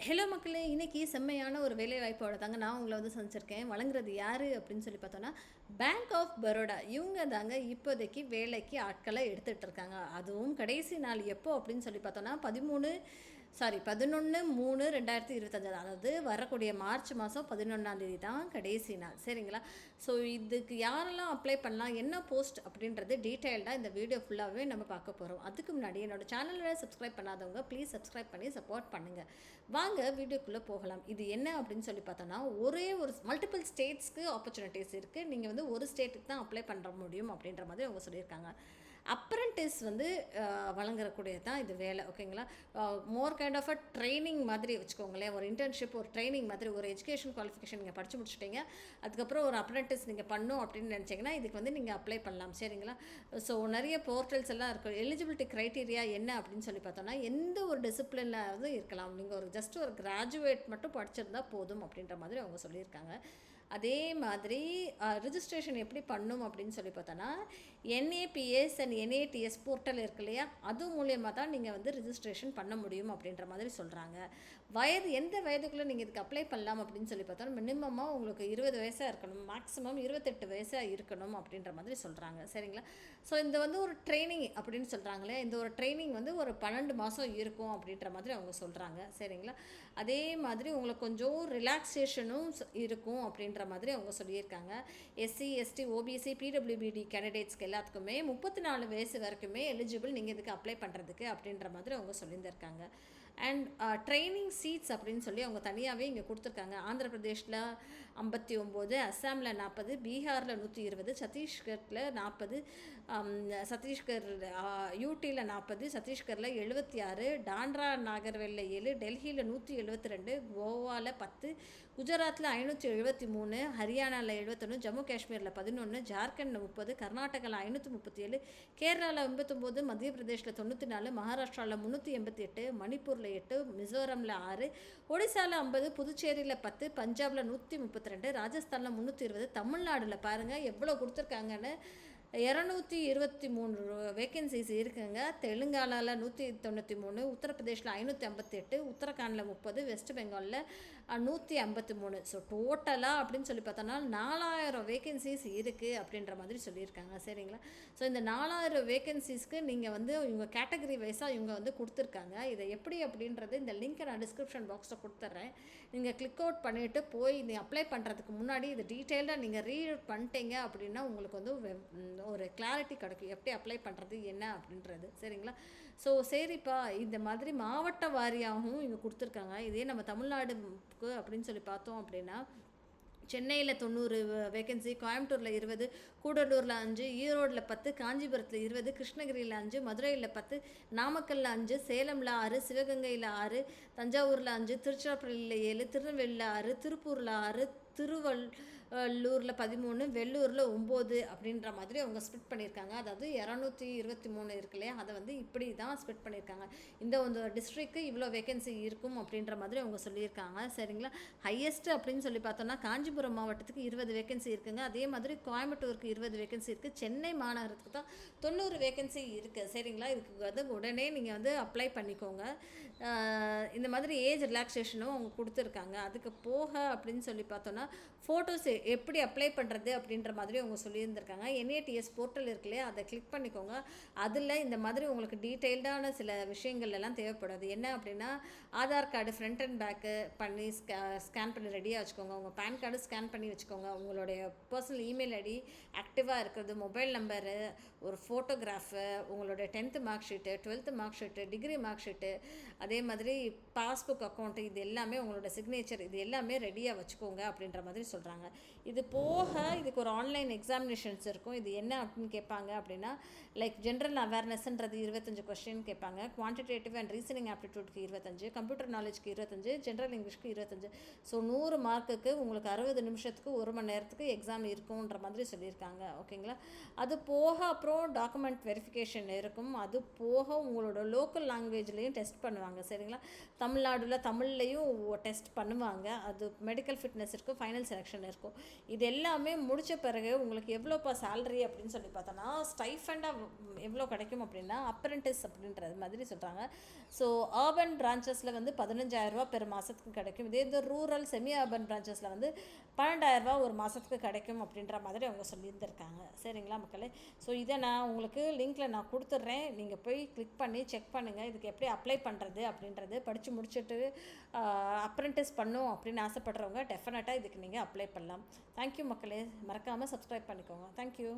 Hello மக்களே! இன்னைக்கு செம்மையான ஒரு வேலைவாய்ப்போட தாங்க நான் உங்கள வந்து சந்திச்சிருக்கேன். வழங்குறது யாரு அப்படின்னு சொல்லி பார்த்தோன்னா, பேங்க் ஆஃப் பரோடா. இவங்க தாங்க இப்போதைக்கு வேலைக்கு ஆட்கள எடுத்துட்டு இருக்காங்க. அதுவும் கடைசி நாள் எப்போ அப்படின்னு சொல்லி பார்த்தோன்னா, 11/3/2025 அதாவது வரக்கூடிய மார்ச் மாதம் 11ஆம் தேதி தான் கடைசி நாள். சரிங்களா? ஸோ இதுக்கு யாரெல்லாம் அப்ளை பண்ணலாம்? என்ன போஸ்ட் அப்படின்றது டீட்டெயில்டா இந்த வீடியோ ஃபுல்லாவே நம்ம பார்க்க போறோம். அதுக்கு முன்னாடி என்னோட சேனல சப்ஸ்கிரைப் பண்ணாதவங்க ப்ளீஸ் சப்ஸ்கிரைப் பண்ணி சப்போர்ட் பண்ணுங்க. வாங்க வீடியோக்குள்ளே போகலாம். இது என்ன அப்படின்னு சொல்லி பார்த்தோன்னா, ஒரே ஒரு மல்டிபிள் ஸ்டேட்ஸ்க்கு ஆப்பர்ச்சுனிட்டிஸ் இருக்குது. நீங்கள் வந்து ஒரு ஸ்டேட்டுக்கு தான் அப்ளை பண்ண முடியும் அப்படின்ற மாதிரி அவங்க சொல்லியிருக்காங்க. அப்ரண்டிஸ் வந்து வழங்கக்கூடியது தான் இது வேலை. ஓகேங்களா? More kind of a training மாதிரி வச்சுக்கோங்களேன். ஒரு இன்டர்ன்ஷிப், ஒரு ட்ரைனிங் மாதிரி, ஒரு எஜுகேஷன் குவாலிஃபிகேஷன் நீங்கள் படித்து முடிச்சுட்டீங்க. அதுக்கப்புறம் ஒரு அப்ரண்டிஸ் நீங்கள் பண்ணணும் அப்படின்னு நினச்சிங்கன்னா இதுக்கு வந்து நீங்கள் அப்ளை பண்ணலாம். சரிங்களா? ஸோ நிறைய போர்ட்டல்ஸ் எல்லாம் இருக்குது. எலிஜிபிலிட்டி க்ரைட்டீரியா என்ன அப்படின்னு சொல்லி பார்த்தோன்னா, எந்த ஒரு டிசிப்ளினாவது இருக்கலாம். நீங்கள் ஜஸ்ட் ஒரு கிராஜுவேட் மட்டும் படிச்சிருந்தா போதும் அப்படின்ற மாதிரி அவங்க சொல்லியிருக்காங்க. அதே மாதிரி ரிஜிஸ்ட்ரேஷன் எப்படி பண்ணும் அப்படின்னு சொல்லி பார்த்தோன்னா, என்ஏபிஎஸ் அண்ட் என்ஏடிஎஸ் போர்ட்டல் இருக்கு இல்லையா, அது மூலியமாக தான் நீங்கள் வந்து ரிஜிஸ்ட்ரேஷன் பண்ண முடியும் அப்படின்ற மாதிரி சொல்கிறாங்க. எந்த வயதுக்குள்ளே நீங்கள் இதுக்கு அப்ளை பண்ணலாம் அப்படின்னு சொல்லி பார்த்தோன்னா, மினிமமாக உங்களுக்கு 20 வயசாக இருக்கணும், மேக்ஸிமம் 28 வயசாக இருக்கணும் அப்படின்ற மாதிரி சொல்கிறாங்க. சரிங்களா? ஸோ இந்த வந்து ஒரு ட்ரைனிங் அப்படின்னு சொல்கிறாங்களே, இந்த ஒரு ட்ரைனிங் வந்து ஒரு 12 மாதம் இருக்கும் அப்படின்ற மாதிரி அவங்க சொல்கிறாங்க. சரிங்களா? அதே மாதிரி உங்களுக்கு கொஞ்சம் ரிலாக்ஸேஷனும் இருக்கும் அப்படின்ற மாதிரி அவங்க சொல்லியிருக்காங்க. எஸ்சி, எஸ்டி, ஓபிசி, பிடபிள்யூபிடி கேண்டிடேட்ஸ்க்கு எல்லாத்துக்குமே 34 வயசு வரைக்குமே எலிஜிபிள் நீங்கள் இதுக்கு அப்ளை பண்ணுறதுக்கு அப்படின்ற மாதிரி அவங்க சொல்லியிருந்திருக்காங்க. அண்ட் ட்ரைனிங் சீட்ஸ் அப்படின்னு சொல்லி அவங்க தனியாகவே இங்கே கொடுத்துருக்காங்க. ஆந்திர பிரதேஷில் 59, அஸ்ஸாமில் 40, பீகாரில் 120, சத்தீஸ்கரில் 40, சத்தீஸ்கர் யூடியில் 40, சத்தீஸ்கரில் 76, டாண்ட்ரா நாகர்வேலில் 7, டெல்லியில் 172, கோவாவில் 10, குஜராத்தில் 573, ஹரியானாவில் 71, ஜம்மு காஷ்மீரில் 11, ஜார்க்கண்டில் 30, கர்நாடகாவில் 537, கேரளாவில் 89, மத்திய பிரதேஷில் 94, மகாராஷ்டிராவில் 388, மணிப்பூரில் 8, மிசோரமில் 6, ஒடிசாவில் 50, புதுச்சேரியில் 10, பஞ்சாபில் 132, ராஜஸ்தானில் 320, தமிழ்நாட்டில் பாருங்கள் எவ்வளோ கொடுத்துருக்காங்கன்னு 223 வேக்கன்சிஸ் இருக்குங்க. தெலுங்கானாவில் 193, உத்தரப்பிரதேஷில் 558, உத்தரகாண்டில் 30, வெஸ்ட் பெங்காலில் 153. ஸோ டோட்டலாக அப்படின்னு சொல்லி பார்த்தோன்னா 4000 வேக்கன்சிஸ் இருக்குது அப்படின்ற மாதிரி சொல்லியிருக்காங்க. சரிங்களா? ஸோ இந்த 4000 வேக்கன்சிஸ்க்கு நீங்கள் வந்து இவங்க கேட்டகரி வைஸாக இவங்க வந்து கொடுத்துருக்காங்க. இதை எப்படி அப்படின்றது இந்த லிங்க்கை நான் டிஸ்கிரிப்ஷன் பாக்ஸில் கொடுத்துட்றேன். நீங்கள் கிளிக் அவுட் பண்ணிவிட்டு போய் நீ அப்ளை பண்ணுறதுக்கு முன்னாடி இது டீட்டெயில்டாக நீங்கள் ரீட் பண்ணிட்டீங்க அப்படின்னா உங்களுக்கு வந்து ஒரு கிளாரிட்டி கிடைக்கும் எப்படி அப்ளை பண்ணுறது என்ன அப்படின்றது. சரிங்களா? ஸோ சரிப்பா, இந்த மாதிரி மாவட்ட வாரியாகவும் இங்கே கொடுத்துருக்காங்க. இதே நம்ம தமிழ்நாடுக்கு அப்படின்னு சொல்லி பார்த்தோம் அப்படின்னா, சென்னையில் 90 வேக்கன்சி, கோயம்புத்தூரில் 20, கூடலூரில் 5, ஈரோடில் 10, காஞ்சிபுரத்தில் 20, கிருஷ்ணகிரியில் 5, மதுரையில் 10, நாமக்கல்லில் 5, சேலமில் 6, சிவகங்கையில் 6, தஞ்சாவூரில் 5, திருச்சிராப்பள்ளியில் 7, திருநெல்வேலியில் 6, திருப்பூரில் 6, திருவள்ளூரில் 13, வெள்ளூரில் 9 அப்படின்ற மாதிரி அவங்க ஸ்ப்ளிட் பண்ணியிருக்காங்க. அதாவது 223 இருக்கு இல்லையா, அதை வந்து இப்படி தான் ஸ்ப்ளிட் பண்ணியிருக்காங்க. இந்த ஒரு டிஸ்ட்ரிக்க்கு இவ்வளோ வேக்கன்சி இருக்கும் அப்படின்ற மாதிரி அவங்க சொல்லியிருக்காங்க. சரிங்களா? ஹையஸ்ட்டு அப்படின்னு சொல்லி பார்த்தோன்னா காஞ்சிபுரம் மாவட்டத்துக்கு 20 வேக்கன்சி இருக்குங்க. அதே மாதிரி கோயம்புத்தூருக்கு 20 வேக்கன்சி இருக்குது. சென்னை மாநகரத்துக்கு தான் 90 வேக்கன்சி இருக்குது. சரிங்களா? இதுக்கு வந்து உடனே நீங்கள் வந்து அப்ளை பண்ணிக்கோங்க. இந்த மாதிரி ஏஜ் ரிலாக்ஸேஷனும் அவங்க கொடுத்துருக்காங்க. அதுக்கு போக அப்படின்னு சொல்லி பார்த்தோன்னா ஃபோட்டோஸ் எப்படி அப்ளை பண்ணுறது அப்படின்ற மாதிரி அவங்க சொல்லியிருந்திருக்காங்க. என்ஏடிஎஸ் போர்ட்டல் இருக்கு இல்லையா, அதை கிளிக் பண்ணிக்கோங்க. அதில் இந்த மாதிரி உங்களுக்கு டீட்டெயில்டான சில விஷயங்கள் எல்லாம் தேவைப்படுது. என்ன அப்படின்னா, Aadhaar card front and back பண்ணி ஸ்கேன் பண்ணி ரெடியாக வச்சுக்கோங்க. உங்கள் பேன் கார்டு ஸ்கேன் பண்ணி வச்சுக்கோங்க. உங்களுடைய பர்சனல் இமெயில் ஐடி ஆக்டிவாக இருக்கிறது, மொபைல் நம்பரு, ஒரு ஃபோட்டோகிராஃபு, உங்களுடைய 10th mark sheet, 12th mark sheet, degree mark sheet, அதே மாதிரி பாஸ்புக் அக்கௌண்ட்டு, இது எல்லாமே உங்களோட சிக்னேச்சர், இது எல்லாமே ரெடியாக வச்சுக்கோங்க அப்படின்ற மாதிரி சொல்கிறாங்க. இது போக இதுக்கு ஒரு ஆன்லைன் எக்ஸாமினேஷன்ஸ் இருக்கும். இது என்ன அப்படின்னு கேட்பாங்க அப்படின்னா, லைக் ஜென்ரல் அவேர்னஸ்ன்றது 25 கொஸ்டின் கேட்பாங்க, குவான்டிடேட்டிவ் அண்ட் ரீசனிங் ஆப்டிடியூட்க்கு 25, கம்ப்யூட்டர் நாலேஜ்க்கு 25, ஜென்ரல் இங்கிலீஷ்க்கு 25. ஸோ 100 மார்க்குக்கு உங்களுக்கு 60 நிமிஷத்துக்கு 1 மணி நேரத்துக்கு எக்ஸாம் இருக்குன்ற மாதிரி சொல்லியிருக்காங்க. ஓகேங்களா? அது போக அப்புறம் டாக்குமெண்ட் வெரிஃபிகேஷன் இருக்கும். அது போக உங்களோட லோக்கல் லாங்குவேஜ்லேயும் டெஸ்ட் பண்ணுவாங்க. சரிங்களா? தமிழ்நாடுல தமிழ்லையும் டெஸ்ட் பண்ணுவாங்க. அது மெடிக்கல் ஃபிட்னஸ் இருக்கும், ஃபைனல் செலெக்ஷன் இருக்கும். வரும். இது எல்லாமே முடித்த பிறகு உங்களுக்கு எவ்வளோப்பா சேலரி அப்படின்னு சொல்லி பார்த்தோன்னா, ஸ்டைஃபண்டாக எவ்வளோ கிடைக்கும் அப்படின்னா, அப்ரெண்டிஸ் அப்படின்றது மாதிரி சொல்கிறாங்க. ஸோ அர்பன் பிரான்ச்சஸில் வந்து 15,000 பெர் மாதத்துக்கு கிடைக்கும். இதே இது ரூரல் செமி அர்பன் பிரான்ச்சஸில் வந்து 12,000 ஒரு மாதத்துக்கு கிடைக்கும் அப்படின்ற மாதிரி அவங்க சொல்லியிருந்திருக்காங்க. சரிங்களா மக்களே? ஸோ இதை நான் உங்களுக்கு லிங்க்கில் நான் கொடுத்துட்றேன். நீங்கள் போய் கிளிக் பண்ணி செக் பண்ணுங்கள். இதுக்கு எப்படி அப்ளை பண்ணுறது அப்படின்றது படித்து முடிச்சுட்டு அப்ரெண்டிஸ் பண்ணும் அப்படின்னு ஆசைப்படுறவங்க டெஃபினட்டாக இதுக்கு நீங்கள் அப்ளை பண்ணலாம். தேங்க்யூ மக்களே. மறக்காமல் சப்ஸ்கிரைப் பண்ணிக்கோங்க. தேங்க்யூ.